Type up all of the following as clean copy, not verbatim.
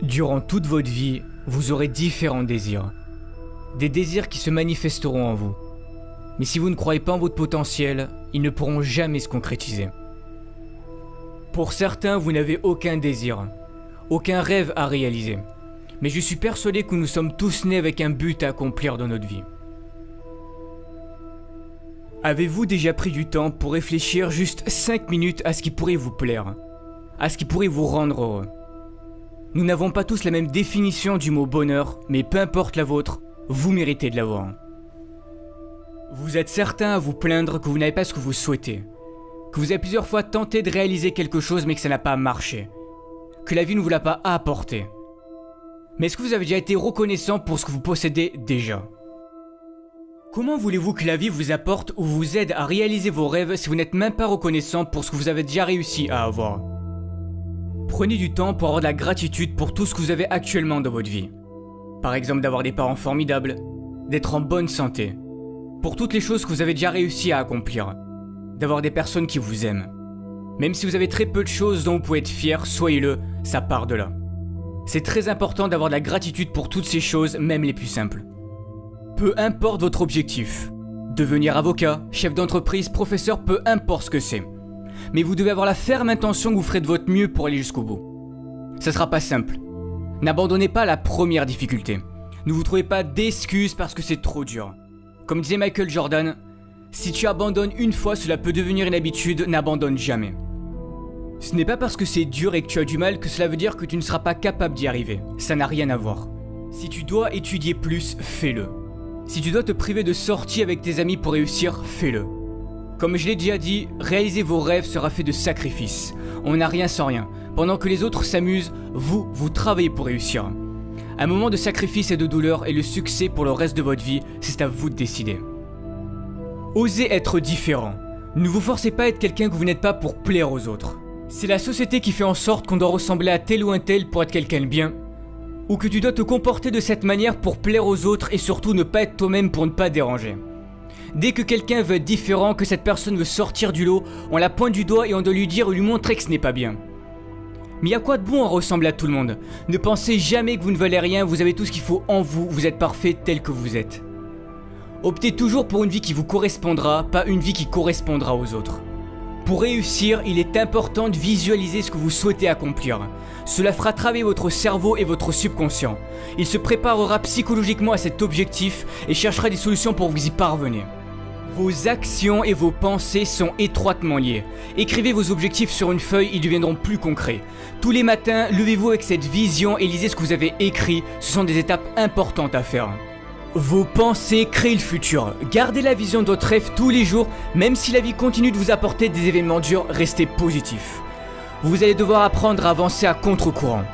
Durant toute votre vie, vous aurez différents désirs. Des désirs qui se manifesteront en vous. Mais si vous ne croyez pas en votre potentiel, ils ne pourront jamais se concrétiser. Pour certains, vous n'avez aucun désir, aucun rêve à réaliser. Mais je suis persuadé que nous sommes tous nés avec un but à accomplir dans notre vie. Avez-vous déjà pris du temps pour réfléchir juste 5 minutes à ce qui pourrait vous plaire, à ce qui pourrait vous rendre heureux? Nous n'avons pas tous la même définition du mot bonheur, mais peu importe la vôtre, vous méritez de l'avoir. Vous êtes certain à vous plaindre que vous n'avez pas ce que vous souhaitez, que vous avez plusieurs fois tenté de réaliser quelque chose mais que ça n'a pas marché, que la vie ne vous l'a pas apporté. Mais est-ce que vous avez déjà été reconnaissant pour ce que vous possédez déjà? Comment voulez-vous que la vie vous apporte ou vous aide à réaliser vos rêves si vous n'êtes même pas reconnaissant pour ce que vous avez déjà réussi à avoir? Prenez du temps pour avoir de la gratitude pour tout ce que vous avez actuellement dans votre vie. Par exemple d'avoir des parents formidables, d'être en bonne santé, pour toutes les choses que vous avez déjà réussi à accomplir, d'avoir des personnes qui vous aiment. Même si vous avez très peu de choses dont vous pouvez être fier, soyez-le, ça part de là. C'est très important d'avoir de la gratitude pour toutes ces choses, même les plus simples. Peu importe votre objectif, devenir avocat, chef d'entreprise, professeur, peu importe ce que c'est. Mais vous devez avoir la ferme intention que vous ferez de votre mieux pour aller jusqu'au bout. Ça sera pas simple. N'abandonnez pas la première difficulté. Ne vous trouvez pas d'excuses parce que c'est trop dur. Comme disait Michael Jordan, si tu abandonnes une fois, cela peut devenir une habitude, n'abandonne jamais. Ce n'est pas parce que c'est dur et que tu as du mal que cela veut dire que tu ne seras pas capable d'y arriver. Ça n'a rien à voir. Si tu dois étudier plus, fais-le. Si tu dois te priver de sorties avec tes amis pour réussir, fais-le. Comme je l'ai déjà dit, réaliser vos rêves sera fait de sacrifices. On n'a rien sans rien. Pendant que les autres s'amusent, vous travaillez pour réussir. Un moment de sacrifice et de douleur et le succès pour le reste de votre vie, c'est à vous de décider. Osez être différent. Ne vous forcez pas à être quelqu'un que vous n'êtes pas pour plaire aux autres. C'est la société qui fait en sorte qu'on doit ressembler à tel ou un tel pour être quelqu'un de bien, ou que tu dois te comporter de cette manière pour plaire aux autres et surtout ne pas être toi-même pour ne pas déranger. Dès que quelqu'un veut être différent, que cette personne veut sortir du lot, on la pointe du doigt et on doit lui dire ou lui montrer que ce n'est pas bien. Mais y a quoi de bon à ressembler à tout le monde? Ne pensez jamais que vous ne valez rien, vous avez tout ce qu'il faut en vous, vous êtes parfait tel que vous êtes. Optez toujours pour une vie qui vous correspondra, pas une vie qui correspondra aux autres. Pour réussir, il est important de visualiser ce que vous souhaitez accomplir. Cela fera travailler votre cerveau et votre subconscient. Il se préparera psychologiquement à cet objectif et cherchera des solutions pour vous y parvenir. Vos actions et vos pensées sont étroitement liées. Écrivez vos objectifs sur une feuille, ils deviendront plus concrets. Tous les matins, levez-vous avec cette vision et lisez ce que vous avez écrit. Ce sont des étapes importantes à faire. Vos pensées créent le futur. Gardez la vision de votre rêve tous les jours, même si la vie continue de vous apporter des événements durs, restez positif. Vous allez devoir apprendre à avancer à contre-courant.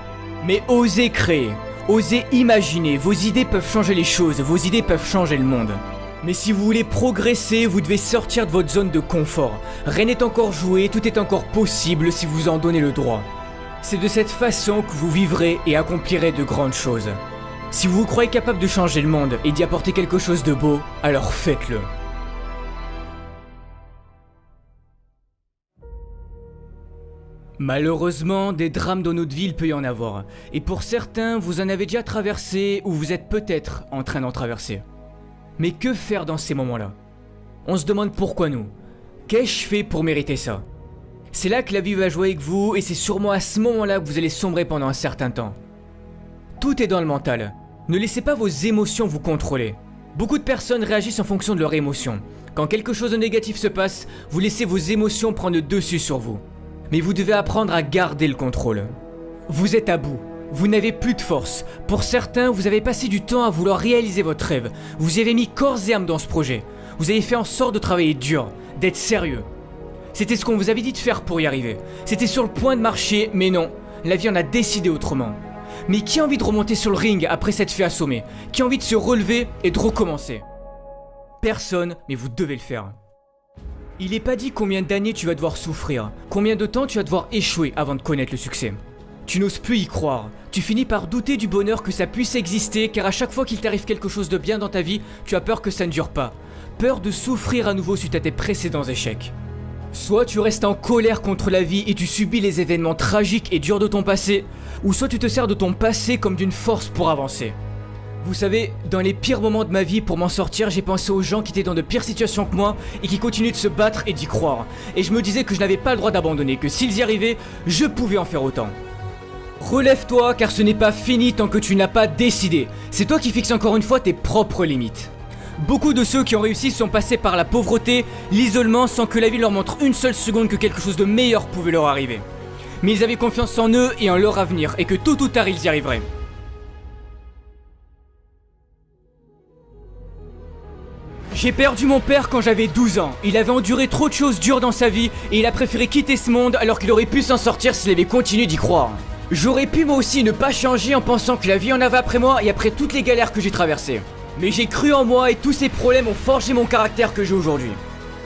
Mais osez créer, osez imaginer, vos idées peuvent changer les choses, vos idées peuvent changer le monde. Mais si vous voulez progresser, vous devez sortir de votre zone de confort. Rien n'est encore joué, tout est encore possible si vous en donnez le droit. C'est de cette façon que vous vivrez et accomplirez de grandes choses. Si vous vous croyez capable de changer le monde et d'y apporter quelque chose de beau, alors faites-le. Malheureusement, des drames dans notre vie, il peut y en avoir. Et pour certains, vous en avez déjà traversé ou vous êtes peut-être en train d'en traverser. Mais que faire dans ces moments-là? On se demande pourquoi nous. Qu'ai-je fait pour mériter ça? C'est là que la vie va jouer avec vous et c'est sûrement à ce moment-là que vous allez sombrer pendant un certain temps. Tout est dans le mental. Ne laissez pas vos émotions vous contrôler. Beaucoup de personnes réagissent en fonction de leurs émotions. Quand quelque chose de négatif se passe, vous laissez vos émotions prendre le dessus sur vous. Mais vous devez apprendre à garder le contrôle. Vous êtes à bout. Vous n'avez plus de force. Pour certains, vous avez passé du temps à vouloir réaliser votre rêve. Vous avez mis corps et âme dans ce projet. Vous avez fait en sorte de travailler dur, d'être sérieux. C'était ce qu'on vous avait dit de faire pour y arriver. C'était sur le point de marcher, mais non. La vie en a décidé autrement. Mais qui a envie de remonter sur le ring après s'être fait assommer? Qui a envie de se relever et de recommencer? Personne, mais vous devez le faire. Il n'est pas dit combien d'années tu vas devoir souffrir, combien de temps tu vas devoir échouer avant de connaître le succès. Tu n'oses plus y croire, tu finis par douter du bonheur que ça puisse exister car à chaque fois qu'il t'arrive quelque chose de bien dans ta vie, tu as peur que ça ne dure pas. Peur de souffrir à nouveau suite à tes précédents échecs. Soit tu restes en colère contre la vie et tu subis les événements tragiques et durs de ton passé, ou soit tu te sers de ton passé comme d'une force pour avancer. Vous savez, dans les pires moments de ma vie, pour m'en sortir, j'ai pensé aux gens qui étaient dans de pires situations que moi et qui continuent de se battre et d'y croire. Et je me disais que je n'avais pas le droit d'abandonner, que s'ils y arrivaient, je pouvais en faire autant. Relève-toi, car ce n'est pas fini tant que tu n'as pas décidé. C'est toi qui fixes encore une fois tes propres limites. Beaucoup de ceux qui ont réussi sont passés par la pauvreté, l'isolement, sans que la vie leur montre une seule seconde que quelque chose de meilleur pouvait leur arriver. Mais ils avaient confiance en eux et en leur avenir, et que tôt ou tard ils y arriveraient. J'ai perdu mon père quand j'avais 12 ans. Il avait enduré trop de choses dures dans sa vie et il a préféré quitter ce monde alors qu'il aurait pu s'en sortir s'il avait continué d'y croire. J'aurais pu moi aussi ne pas changer en pensant que la vie en avait après moi et après toutes les galères que j'ai traversées. Mais j'ai cru en moi et tous ces problèmes ont forgé mon caractère que j'ai aujourd'hui.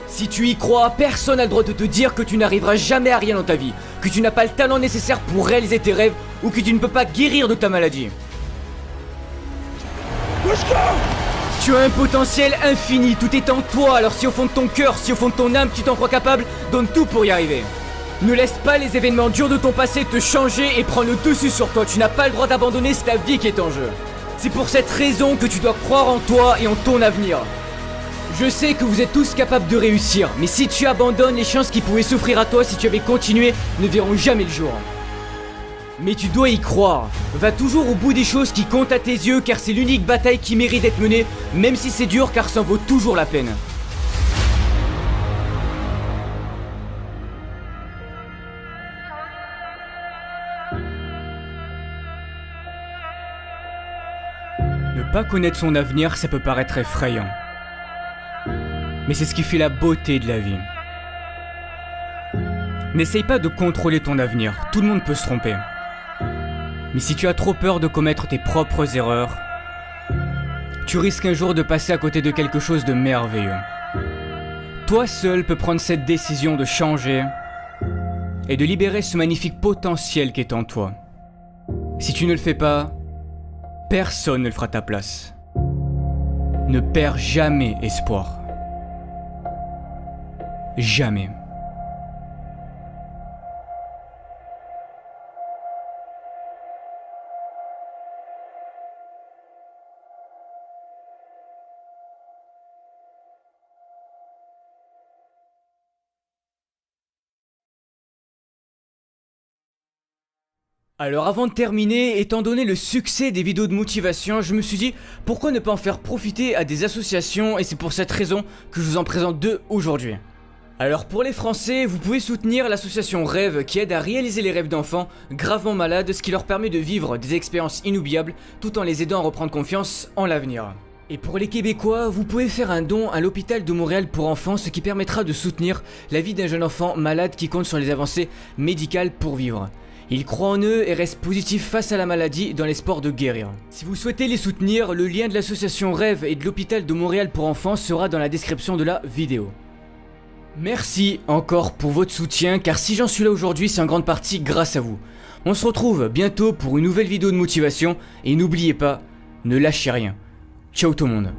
Si tu y crois, personne n'a le droit de te dire que tu n'arriveras jamais à rien dans ta vie, que tu n'as pas le talent nécessaire pour réaliser tes rêves ou que tu ne peux pas guérir de ta maladie. Tu as un potentiel infini, tout est en toi, alors si au fond de ton cœur, si au fond de ton âme tu t'en crois capable, donne tout pour y arriver. Ne laisse pas les événements durs de ton passé te changer et prendre le dessus sur toi, tu n'as pas le droit d'abandonner, c'est ta vie qui est en jeu. C'est pour cette raison que tu dois croire en toi et en ton avenir. Je sais que vous êtes tous capables de réussir, mais si tu abandonnes, les chances qui pouvaient s'offrir à toi si tu avais continué ne verront jamais le jour. Mais tu dois y croire. Va toujours au bout des choses qui comptent à tes yeux car c'est l'unique bataille qui mérite d'être menée, même si c'est dur car ça en vaut toujours la peine. Ne pas connaître son avenir, ça peut paraître effrayant. Mais c'est ce qui fait la beauté de la vie. N'essaye pas de contrôler ton avenir, tout le monde peut se tromper. Mais si tu as trop peur de commettre tes propres erreurs, tu risques un jour de passer à côté de quelque chose de merveilleux. Toi seul peux prendre cette décision de changer et de libérer ce magnifique potentiel qui est en toi. Si tu ne le fais pas, personne ne le fera à ta place. Ne perds jamais espoir. Jamais. Alors avant de terminer, étant donné le succès des vidéos de motivation, je me suis dit pourquoi ne pas en faire profiter à des associations et c'est pour cette raison que je vous en présente deux aujourd'hui. Alors pour les Français, vous pouvez soutenir l'association Rêve qui aide à réaliser les rêves d'enfants gravement malades, ce qui leur permet de vivre des expériences inoubliables tout en les aidant à reprendre confiance en l'avenir. Et pour les Québécois, vous pouvez faire un don à l'hôpital de Montréal pour enfants, ce qui permettra de soutenir la vie d'un jeune enfant malade qui compte sur les avancées médicales pour vivre. Ils croient en eux et restent positifs face à la maladie dans l'espoir de guérir. Si vous souhaitez les soutenir, le lien de l'association Rêve et de l'hôpital de Montréal pour enfants sera dans la description de la vidéo. Merci encore pour votre soutien car si j'en suis là aujourd'hui c'est en grande partie grâce à vous. On se retrouve bientôt pour une nouvelle vidéo de motivation et n'oubliez pas, ne lâchez rien. Ciao tout le monde.